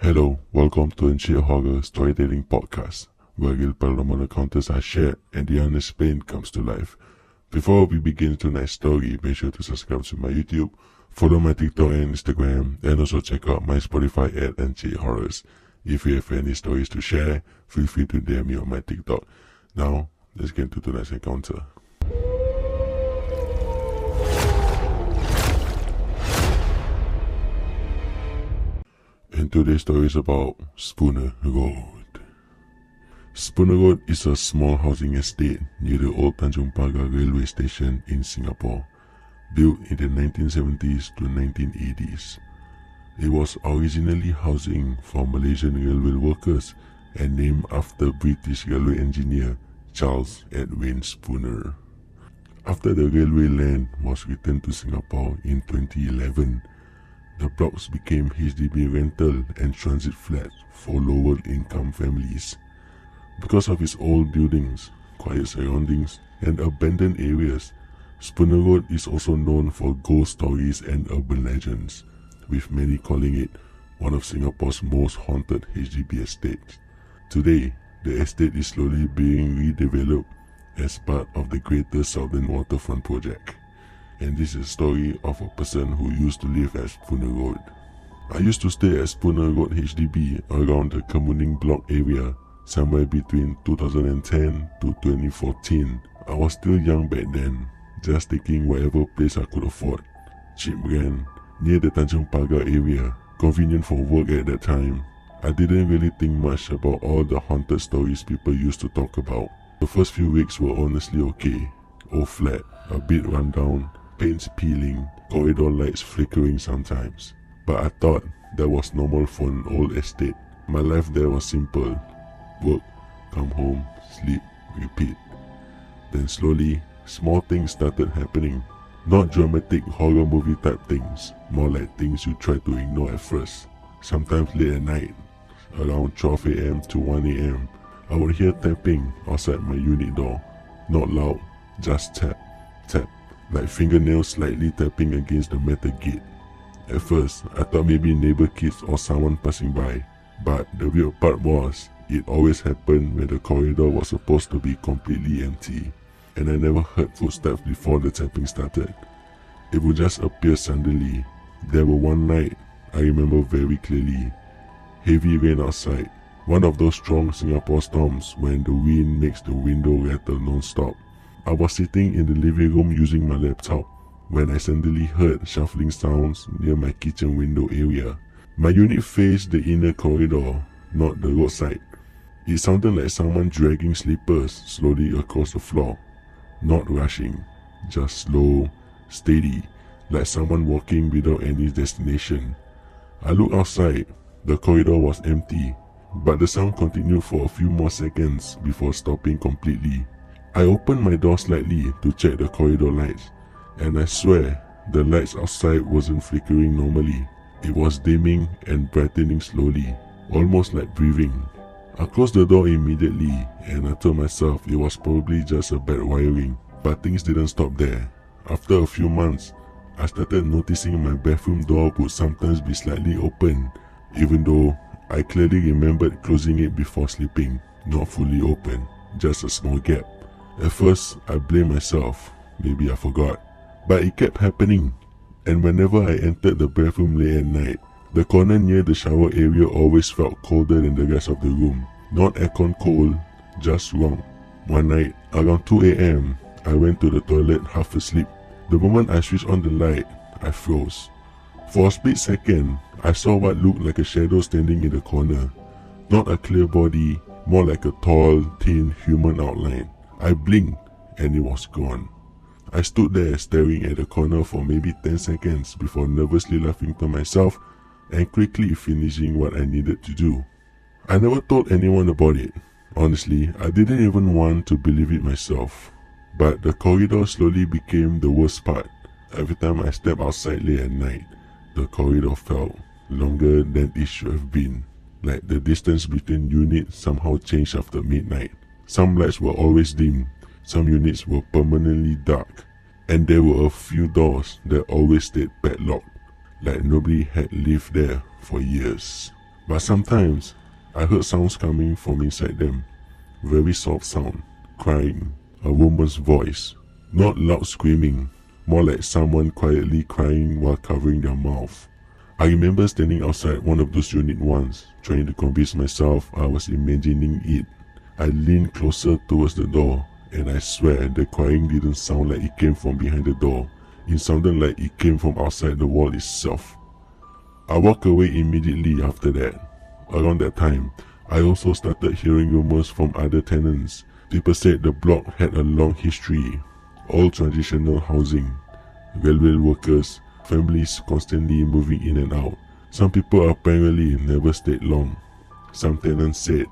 Hello, welcome to Ancient Horror Storytelling Podcast, where real paranormal encounters are shared and the unexplained comes to life. Before we begin tonight's story, make sure to subscribe to my YouTube, follow my TikTok and Instagram, and also check out my Spotify at Ancient Horrors. If you have any stories to share, feel free to DM me on my TikTok. Now, let's get into tonight's encounter. And today's story is about Spooner Road. Spooner Road is a small housing estate near the old Tanjung Pagar railway station in Singapore, built in the 1970s to 1980s. It was originally housing for Malaysian railway workers and named after British railway engineer Charles Edwin Spooner. After the railway land was returned to Singapore in 2011, the blocks became HDB rental and transit flats for lower income families. Because of its old buildings, quiet surroundings, and abandoned areas, Spooner Road is also known for ghost stories and urban legends, with many calling it one of Singapore's most haunted HDB estates. Today, the estate is slowly being redeveloped as part of the Greater Southern Waterfront project. And this is a story of a person who used to live at Spooner Road. I used to stay at Spooner Road HDB around the Kemuning block area somewhere between 2010 to 2014. I was still young back then, just taking whatever place I could afford. Cheap rent, near the Tanjung Pagar area, convenient for work at that time. I didn't really think much about all the haunted stories people used to talk about. The first few weeks were honestly okay. Old flat, a bit run down, paints peeling, corridor lights flickering sometimes. But I thought that was normal for an old estate. My life there was simple. Work, come home, sleep, repeat. Then slowly, small things started happening. Not dramatic horror movie type things, more like things you try to ignore at first. Sometimes late at night, around 12 AM to 1 AM, I would hear tapping outside my unit door. Not loud, just tap, tap, like fingernails slightly tapping against the metal gate. At first, I thought maybe neighbor kids or someone passing by, but the weird part was, it always happened when the corridor was supposed to be completely empty, and I never heard footsteps before the tapping started. It would just appear suddenly. There were one night, I remember very clearly, heavy rain outside, one of those strong Singapore storms when the wind makes the window rattle non-stop. I was sitting in the living room using my laptop when I suddenly heard shuffling sounds near my kitchen window area. My unit faced the inner corridor, not the roadside. It sounded like someone dragging slippers slowly across the floor. Not rushing, just slow, steady, like someone walking without any destination. I looked outside. The corridor was empty, but the sound continued for a few more seconds before stopping completely. I opened my door slightly to check the corridor lights, and I swear the lights outside wasn't flickering normally. It was dimming and brightening slowly, almost like breathing. I closed the door immediately, and I told myself it was probably just a bad wiring, but things didn't stop there. After a few months, I started noticing my bathroom door would sometimes be slightly open, even though I clearly remembered closing it before sleeping. Not fully open, just a small gap. At first, I blamed myself, maybe I forgot, but it kept happening, and whenever I entered the bathroom late at night, the corner near the shower area always felt colder than the rest of the room. Not aircon cold, just wrong. One night, around 2 AM, I went to the toilet half asleep. The moment I switched on the light, I froze. For a split second, I saw what looked like a shadow standing in the corner. Not a clear body, more like a tall, thin human outline. I blinked, and it was gone. I stood there staring at the corner for maybe 10 seconds before nervously laughing to myself and quickly finishing what I needed to do. I never told anyone about it. Honestly, I didn't even want to believe it myself. But the corridor slowly became the worst part. Every time I stepped outside late at night, the corridor felt longer than it should have been. Like the distance between units somehow changed after midnight. Some lights were always dim, some units were permanently dark, and there were a few doors that always stayed padlocked, like nobody had lived there for years. But sometimes, I heard sounds coming from inside them. Very soft sound, crying, a woman's voice. Not loud screaming, more like someone quietly crying while covering their mouth. I remember standing outside one of those units once, trying to convince myself I was imagining it. I leaned closer towards the door, and I swear the crying didn't sound like it came from behind the door. It sounded like it came from outside the wall itself. I walked away immediately after that. Around that time, I also started hearing rumors from other tenants. People said the block had a long history, all transitional housing, railway workers, families constantly moving in and out. Some people apparently never stayed long. Some tenants said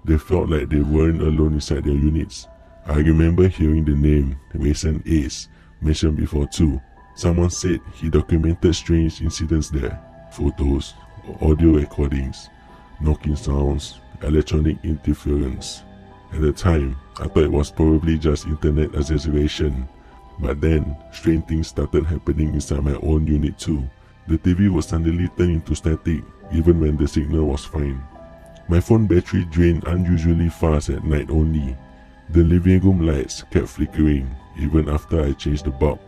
they felt like they weren't alone inside their units. I remember hearing the name Recent Ace mentioned before too. Someone said he documented strange incidents there. Photos, audio recordings, knocking sounds, electronic interference. At the time, I thought it was probably just internet exaggeration. But then, strange things started happening inside my own unit too. The TV would suddenly turn into static even when the signal was fine. My phone battery drained unusually fast at night only. The living room lights kept flickering even after I changed the bulb.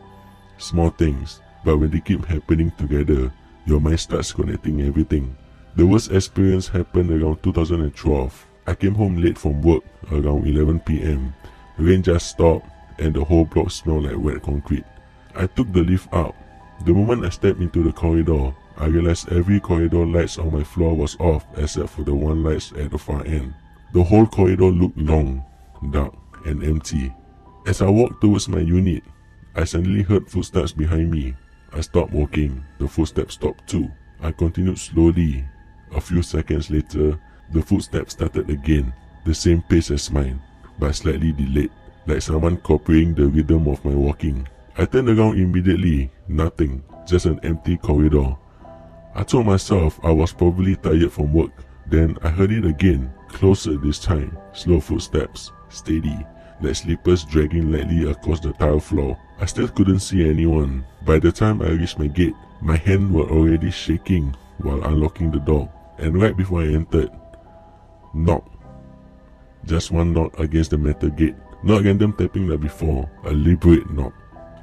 Small things, but when they keep happening together, your mind starts connecting everything. The worst experience happened around 2012. I came home late from work around 11 PM. Rain just stopped and the whole block smelled like wet concrete. I took the lift up. The moment I stepped into the corridor, I realized every corridor lights on my floor was off except for the one lights at the far end. The whole corridor looked long, dark, and empty. As I walked towards my unit, I suddenly heard footsteps behind me. I stopped walking. The footsteps stopped too. I continued slowly. A few seconds later, the footsteps started again, the same pace as mine, but slightly delayed, like someone copying the rhythm of my walking. I turned around immediately. Nothing, just an empty corridor. I told myself I was probably tired from work. Then I heard it again, closer this time. Slow footsteps, steady, like slippers dragging lightly across the tile floor. I still couldn't see anyone. By the time I reached my gate, my hands were already shaking while unlocking the door. And right before I entered, knock. Just one knock against the metal gate. Not random tapping like before, a deliberate knock.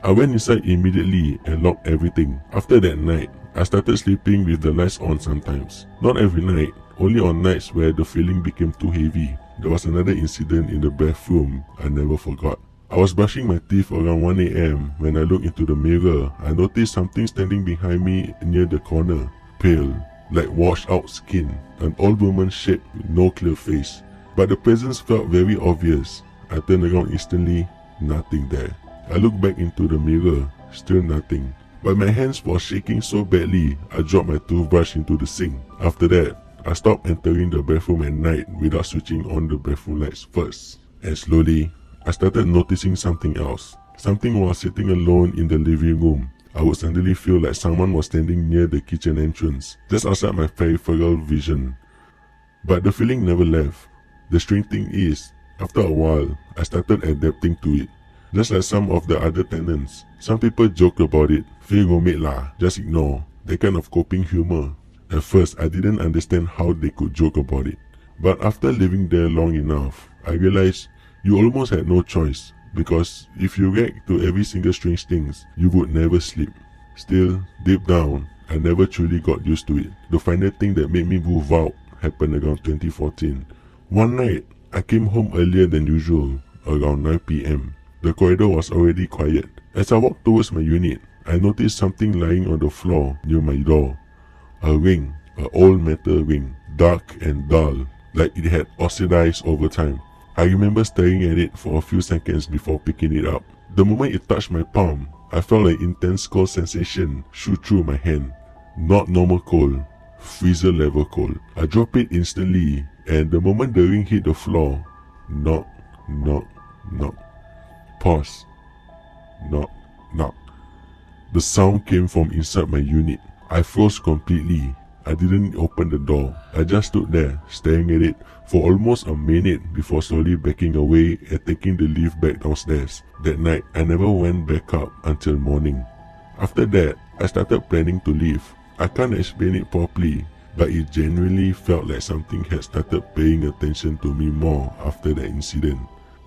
I went inside immediately and locked everything. After that night, I started sleeping with the lights on sometimes. Not every night, only on nights where the feeling became too heavy. There was another incident in the bathroom I never forgot. I was brushing my teeth around 1 AM. When I looked into the mirror, I noticed something standing behind me near the corner. Pale, like washed out skin, an old woman shape with no clear face. But the presence felt very obvious. I turned around instantly, nothing there. I looked back into the mirror, still nothing. But my hands were shaking so badly, I dropped my toothbrush into the sink. After that, I stopped entering the bathroom at night without switching on the bathroom lights first. And slowly, I started noticing something else. Something was sitting alone in the living room. I would suddenly feel like someone was standing near the kitchen entrance, just outside my peripheral vision. But the feeling never left. The strange thing is, after a while, I started adapting to it. Just like some of the other tenants, some people joke about it. Feel roommate lah, just ignore. That kind of coping humor. At first, I didn't understand how they could joke about it. But after living there long enough, I realized you almost had no choice. Because if you react to every single strange things, you would never sleep. Still, deep down, I never truly got used to it. The final thing that made me move out happened around 2014. One night, I came home earlier than usual, around 9 PM. The corridor was already quiet. As I walked towards my unit, I noticed something lying on the floor near my door. A ring, an old metal ring, dark and dull, like it had oxidized over time. I remember staring at it for a few seconds before picking it up. The moment it touched my palm, I felt an intense cold sensation shoot through my hand. Not normal cold, freezer level cold. I dropped it instantly, and the moment the ring hit the floor, knock, knock, knock. Pause. Knock, knock. The sound came from inside my unit. I froze completely. I didn't open the door. I just stood there, staring at it for almost a minute before slowly backing away and taking the lift back downstairs. That night, I never went back up until morning. After that, I started planning to leave. I can't explain it properly. but it genuinely felt like something had started paying attention to me more after the incident.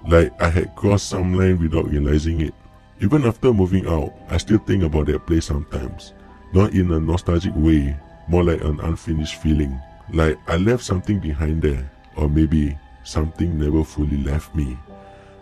Like I had crossed some line without realizing it. Even after moving out, I still think about that place sometimes. Not in a nostalgic way, more like an unfinished feeling. Like I left something behind there, or maybe something never fully left me.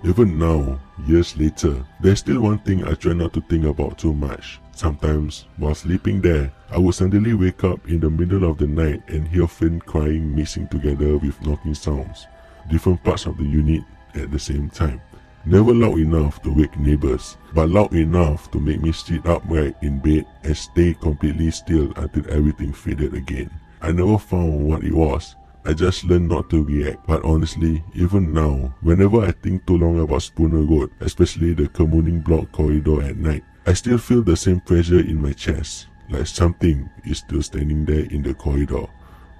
Even now, years later, there's still one thing I try not to think about too much. Sometimes, while sleeping there, I would suddenly wake up in the middle of the night and hear friends crying mixing together with knocking sounds. Different parts of the unit at the same time. Never loud enough to wake neighbors, but loud enough to make me sit upright in bed and stay completely still until everything faded again. I never found what it was. I just learned not to react. But honestly, even now, whenever I think too long about Spooner Road, especially the communing block corridor at night, I still feel the same pressure in my chest, like something is still standing there in the corridor,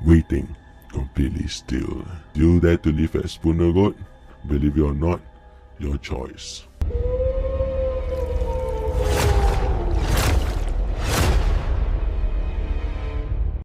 waiting, completely still. Do you dare to live at Spooner Road? Believe it or not, your choice.